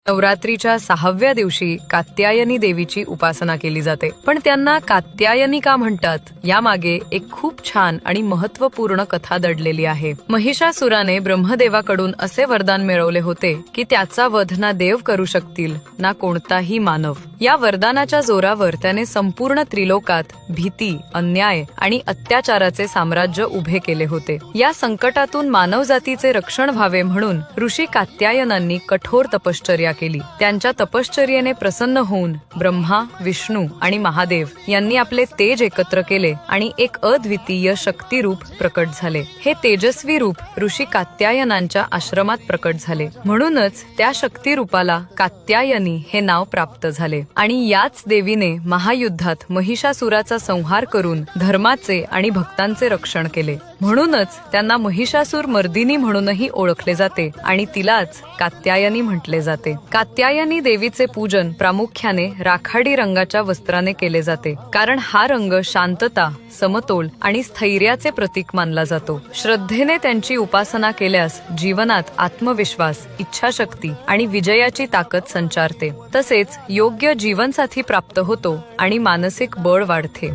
नवरात्रीच्या 6व्या दिवशी कात्यायनी देवीची उपासना केली जाते. पण त्यांना कात्यायनी का म्हणतात यामागे एक खूप छान आणि महत्त्वपूर्ण कथा दडलेली आहे. महिषासुराने ब्रह्मदेवाकडून असे वरदान मिळवले होते की त्याचा वध ना देव करू शकतील ना कोणताही मानव. या वरदानाच्या जोरावर त्याने संपूर्ण त्रिलोकात भीती, अन्याय आणि अत्याचाराचे साम्राज्य उभे केले होते. या संकटातून मानवजातीचे रक्षण व्हावे म्हणून ऋषी कात्यायनांनी कठोर तपश्चर्या केली. त्यांच्या तपश्चर्येने प्रसन्न होऊन ब्रह्मा, विष्णू आणि महादेव यांनी आपले तेज एकत्र केले आणि एक अद्वितीय शक्ती रूप प्रकट झाले. हे तेजस्वी रूप ऋषी कात्यायनांच्या आश्रमात प्रकट झाले. म्हणूनच त्या शक्ती रूपाला कात्यायनी हे नाव प्राप्त झाले. आणि याच देवीने महायुद्धात महिषासुराचा संहार करून धर्माचे आणि भक्तांचे रक्षण केले. म्हणूनच त्यांना महिषासुर मर्दिनी म्हणूनही ओळखले जाते आणि तिलाच कात्यायनी म्हटले जाते. कात्यायनी देवीचे पूजन प्रामुख्याने राखाडी रंगाच्या वस्त्राने केले जाते, कारण हा रंग शांतता, समतोल आणि स्थैर्याचे प्रतीक मानला जातो. श्रद्धेने त्यांची उपासना केल्यास जीवनात आत्मविश्वास, इच्छाशक्ती आणि विजयाची ताकद संचारते. तसेच योग्य जीवनसाथी प्राप्त होतो आणि मानसिक बळ वाढते.